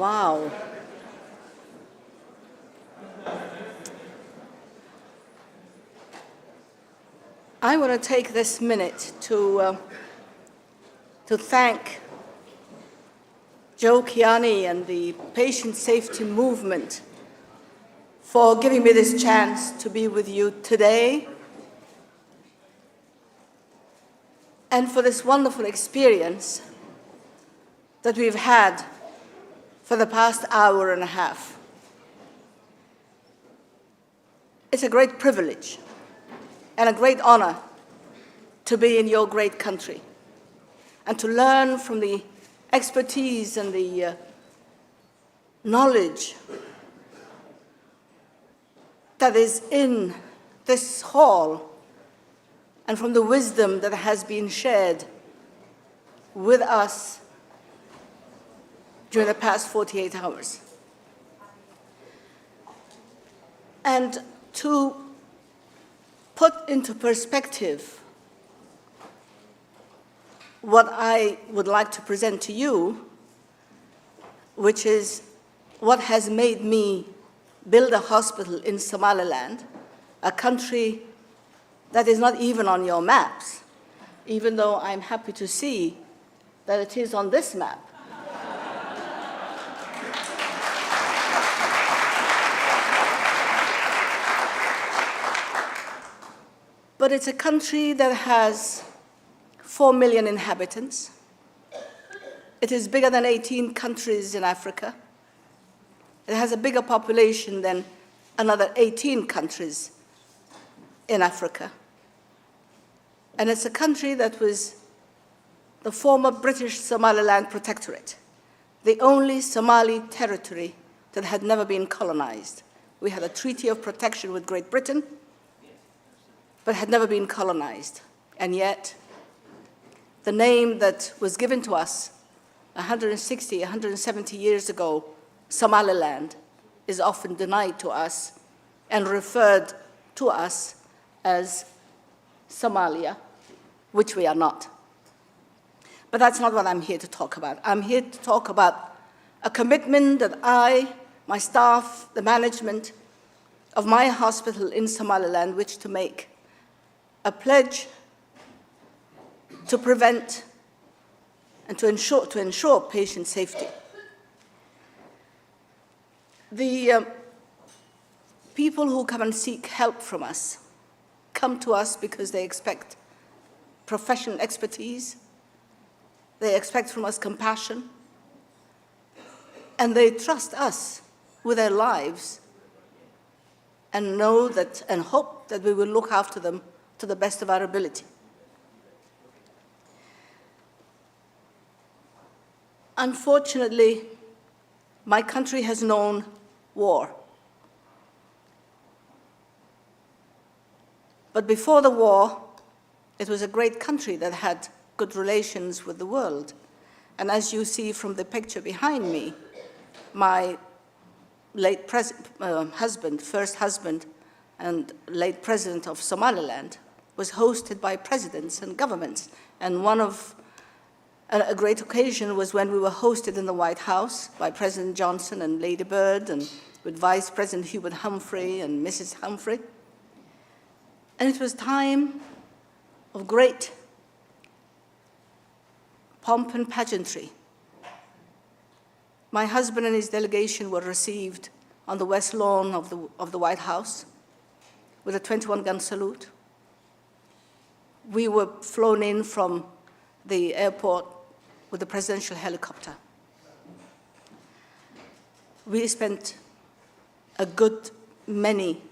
Wow. I want to take this minute to thank Joe Kiani and the patient safety movement for giving me this chance to be with you today and for this wonderful experience that we've had for the past hour and a half. It's a great privilege and a great honor to be in your great country and to learn from the expertise and the knowledge that is in this hall and from the wisdom that has been shared with us during the past 48 hours. And to put into perspective what I would like to present to you, which is what has made me build a hospital in Somaliland, a country that is not even on your maps, even though I'm happy to see that it is on this map. But it's a country that has 4 million inhabitants. It is bigger than 18 countries in Africa. It has a bigger population than another 18 countries in Africa. And it's a country that was the former British Somaliland Protectorate, the only Somali territory that had never been colonized. We had a treaty of protection with Great Britain, but had never been colonized. And yet, the name that was given to us 160, 170 years ago, Somaliland, is often denied to us and referred to us as Somalia, which we are not. But that's not what I'm here to talk about. I'm here to talk about a commitment that I, my staff, the management of my hospital in Somaliland wish to make, a pledge to prevent and to ensure patient safety. The people who come and seek help from us come to us because they expect professional expertise, they expect from us compassion, and they trust us with their lives and know that and hope that we will look after them to the best of our ability. Unfortunately, my country has known war. But before the war, it was a great country that had good relations with the world. And as you see from the picture behind me, my late husband, first husband, and late president of Somaliland, was hosted by presidents and governments. And a great occasion was when we were hosted in the White House by President Johnson and Lady Bird, and with Vice President Hubert Humphrey and Mrs. Humphrey. And it was time of great pomp and pageantry. My husband and his delegation were received on the west lawn of the White House with a 21-gun salute. We were flown in from the airport with a presidential helicopter. We spent a good many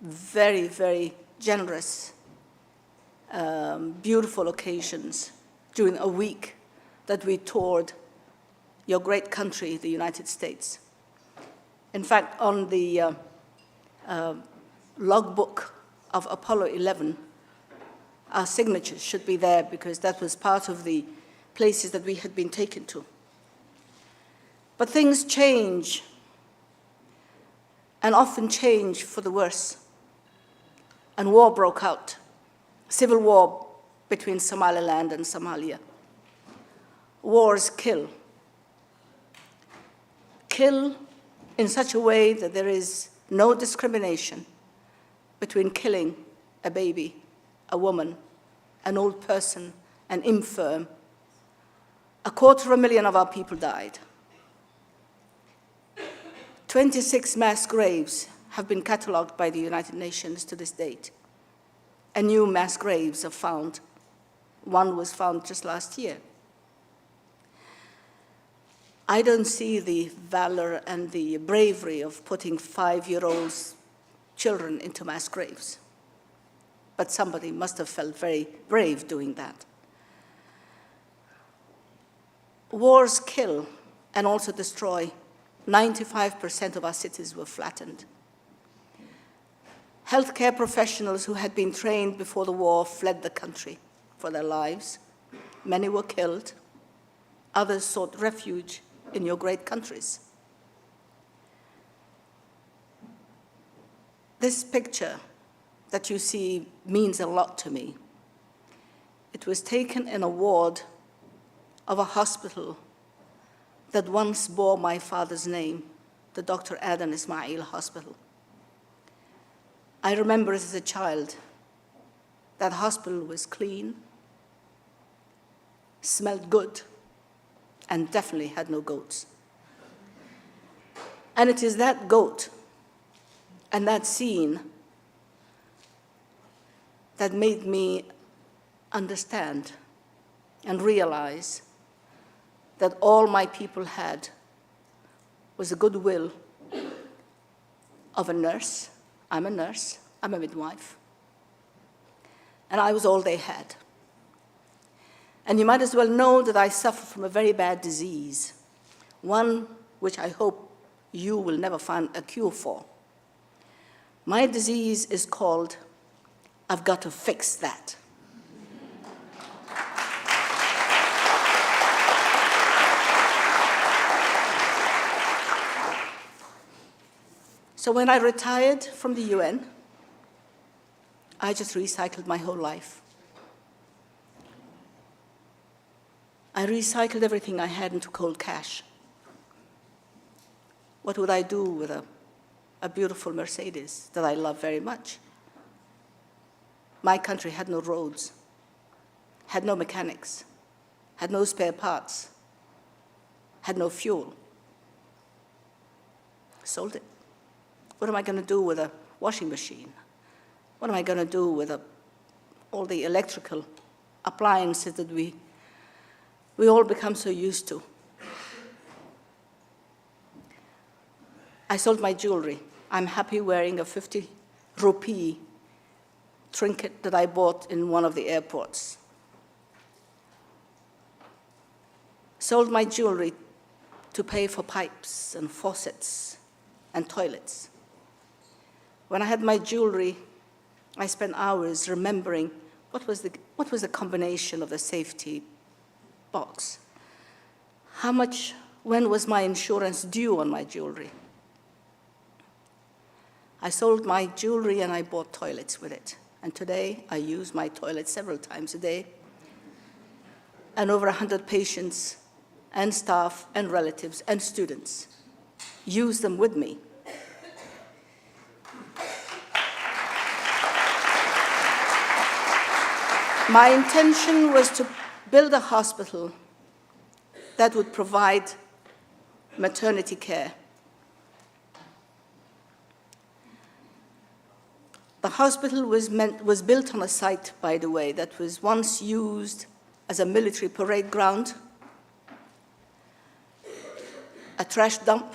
very, very generous, beautiful occasions during a week that we toured your great country, the United States. In fact, on the logbook of Apollo 11, our signatures should be there because that was part of the places that we had been taken to. But things change, and often change for the worse. And war broke out, civil war between Somaliland and Somalia. Wars kill. kill in such a way that there is no discrimination between killing a baby, a woman, an old person, an infirm. 250,000 of our people died. 26 mass graves have been catalogued by the United Nations to this date, and new mass graves are found. One was found just last year. I don't see the valor and the bravery of putting 5-year-old children into mass graves, but somebody must have felt very brave doing that. Wars kill and also destroy. 95% of our cities were flattened. Healthcare professionals who had been trained before the war fled the country for their lives. Many were killed. Others sought refuge in your great countries. This picture that you see means a lot to me. It was taken in a ward of a hospital that once bore my father's name, the Dr. Adan Ismail Hospital. I remember as a child, that hospital was clean, smelled good, and definitely had no goats. And it is that goat and that scene that made me understand and realize that all my people had was the goodwill of a nurse. I'm a nurse, I'm a midwife. And I was all they had. And you might as well know that I suffer from a very bad disease, one which I hope you will never find a cure for. My disease is called, I've got to fix that. So when I retired from the UN, I just recycled my whole life. I recycled everything I had into cold cash. What would I do with a beautiful Mercedes that I love very much? My country had no roads, had no mechanics, had no spare parts, had no fuel. Sold it. What am I going to do with a washing machine? What am I going to do with all the electrical appliances that we all become so used to? I sold my jewelry. I'm happy wearing a 50 rupee trinket that I bought in one of the airports. Sold my jewelry to pay for pipes and faucets and toilets. When I had my jewelry, I spent hours remembering what was the combination of the safety box. When was my insurance due on my jewelry? I sold my jewelry and I bought toilets with it. And today, I use my toilet several times a day. And over 100 patients and staff and relatives and students use them with me. My intention was to build a hospital that would provide maternity care. The hospital was built on a site, by the way, that was once used as a military parade ground, a trash dump,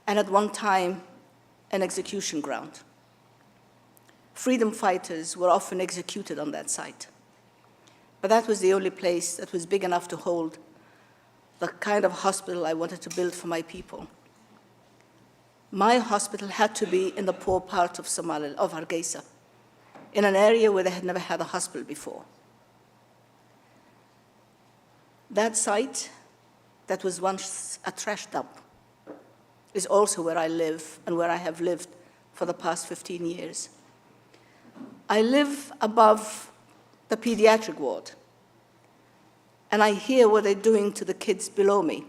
and at one time, an execution ground. Freedom fighters were often executed on that site. But that was the only place that was big enough to hold the kind of hospital I wanted to build for my people. My hospital had to be in the poor part of Somaliland, of Hargeisa, in an area where they had never had a hospital before. That site, that was once a trash dump, is also where I live and where I have lived for the past 15 years. I live above the pediatric ward, and I hear what they're doing to the kids below me.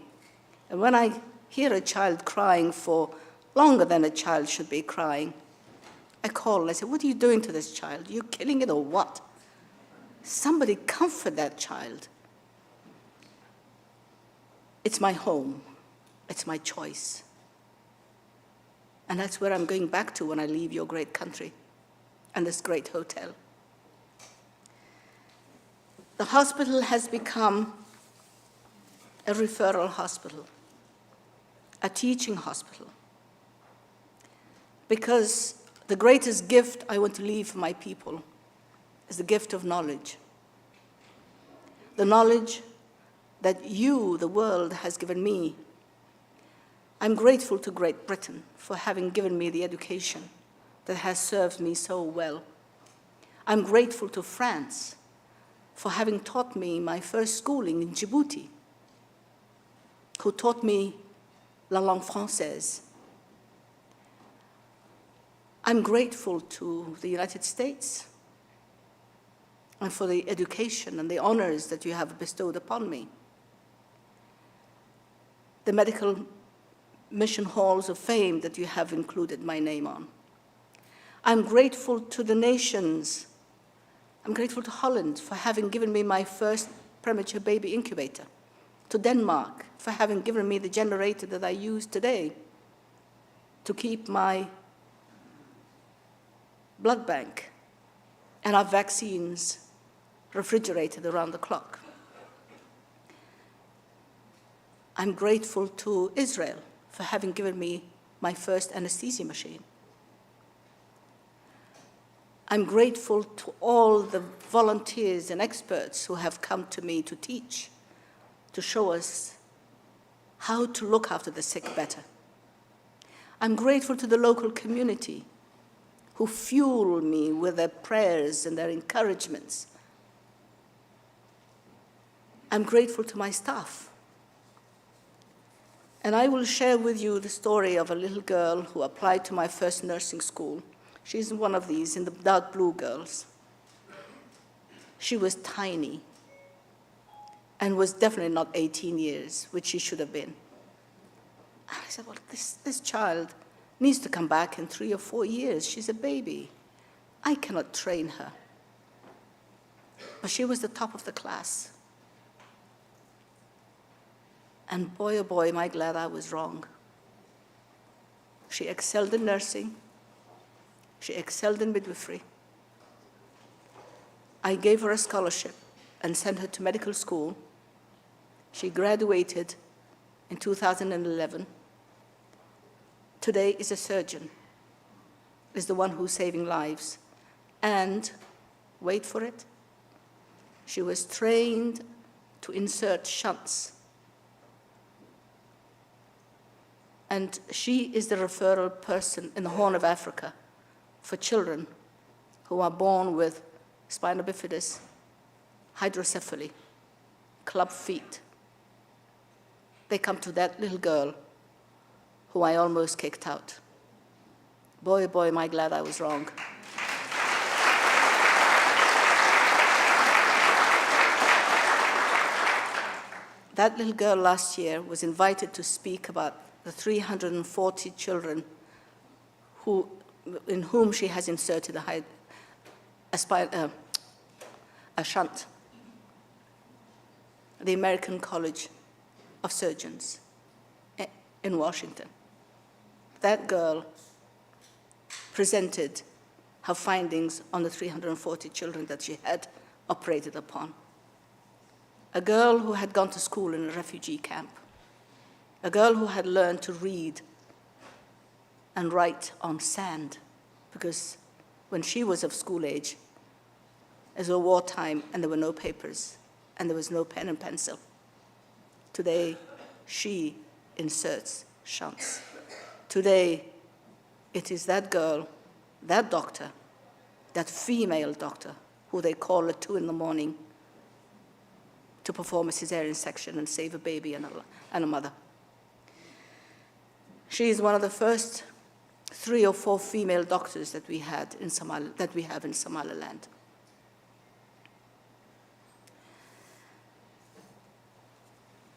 And when I hear a child crying for longer than a child should be crying, I call and I say, what are you doing to this child? Are you killing it or what? Somebody comfort that child. It's my home. It's my choice. And that's where I'm going back to when I leave your great country and this great hotel. The hospital has become a referral hospital, a teaching hospital, because the greatest gift I want to leave for my people is the gift of knowledge. The knowledge that you, the world, has given me. I'm grateful to Great Britain for having given me the education that has served me so well. I'm grateful to France for having taught me my first schooling in Djibouti, who taught me la langue française. I'm grateful to the United States and for the education and the honors that you have bestowed upon me. The medical mission halls of fame that you have included my name on. I'm grateful to the nations. I'm grateful to Holland for having given me my first premature baby incubator, to Denmark for having given me the generator that I use today to keep my blood bank and our vaccines refrigerated around the clock. I'm grateful to Israel for having given me my first anesthesia machine. I'm grateful to all the volunteers and experts who have come to me to teach, to show us how to look after the sick better. I'm grateful to the local community who fuel me with their prayers and their encouragements. I'm grateful to my staff. And I will share with you the story of a little girl who applied to my first nursing school. She's one of these, in the dark blue girls. She was tiny and was definitely not 18 years, which she should have been. And I said, well, this child needs to come back in 3 or 4 years. She's a baby. I cannot train her. But she was the top of the class. And boy, oh boy, am I glad I was wrong. She excelled in nursing. She excelled in midwifery. I gave her a scholarship and sent her to medical school. She graduated in 2011. Today is a surgeon, is the one who's saving lives. And, wait for it, she was trained to insert shunts. And she is the referral person in the Horn of Africa for children who are born with spina bifida, hydrocephaly, club feet. They come to that little girl who I almost kicked out. Boy, boy, am I glad I was wrong. That little girl last year was invited to speak about the 340 children in whom she has inserted a shunt. The American College of Surgeons in Washington. That girl presented her findings on the 340 children that she had operated upon. A girl who had gone to school in a refugee camp. A girl who had learned to read and write on sand, because when she was of school age, it was wartime and there were no papers and there was no pen and pencil. Today, she inserts shunts. Today, it is that girl, that doctor, that female doctor, who they call at 2 a.m. to perform a cesarean section and save a baby and a mother. She is one of the first 3 or 4 female doctors that we have in Somaliland.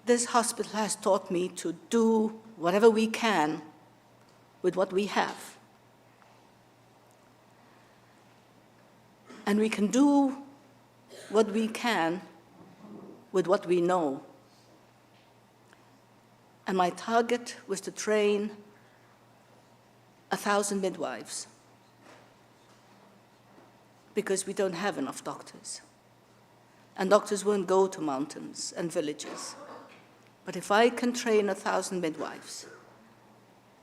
This hospital has taught me to do whatever we can with what we have. And we can do what we can with what we know. And my target was to train 1,000 midwives, because we don't have enough doctors. And doctors won't go to mountains and villages. But if I can train 1,000 midwives,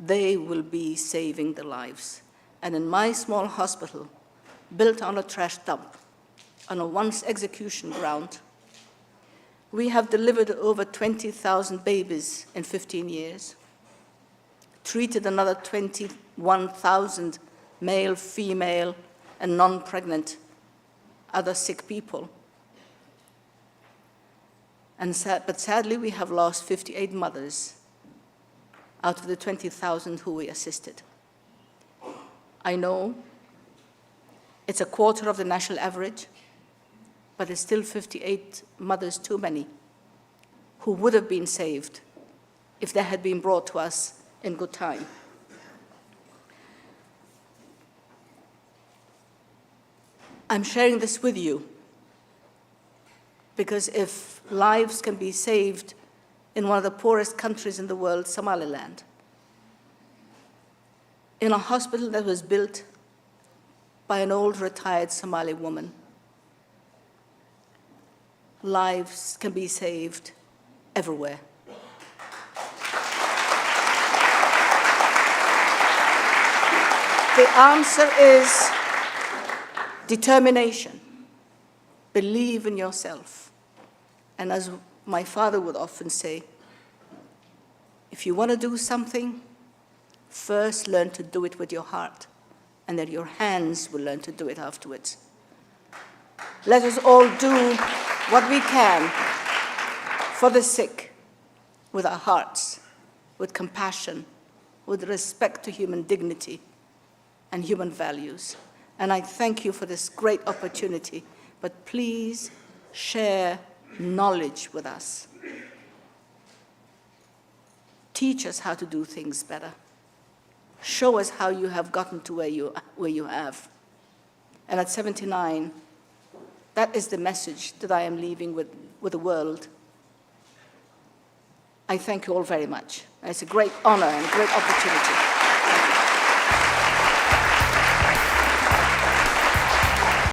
they will be saving the lives. And in my small hospital, built on a trash dump, on a once execution ground, we have delivered over 20,000 babies in 15 years, treated another 21,000 male, female, and non-pregnant other sick people. But sadly, we have lost 58 mothers out of the 20,000 who we assisted. I know it's a quarter of the national average, but it's still 58 mothers too many who would have been saved if they had been brought to us in good time. I'm sharing this with you because if lives can be saved in one of the poorest countries in the world, Somaliland, in a hospital that was built by an old retired Somali woman, lives can be saved everywhere. The answer is determination. Believe in yourself. And as my father would often say, if you want to do something, first learn to do it with your heart, and then your hands will learn to do it afterwards. Let us all do what we can for the sick, with our hearts, with compassion, with respect to human dignity and human values. And I thank you for this great opportunity, but please share knowledge with us. Teach us how to do things better. Show us how you have gotten to where you have. And at 79, that is the message that I am leaving with the world. I thank you all very much. It's a great honor and a great opportunity.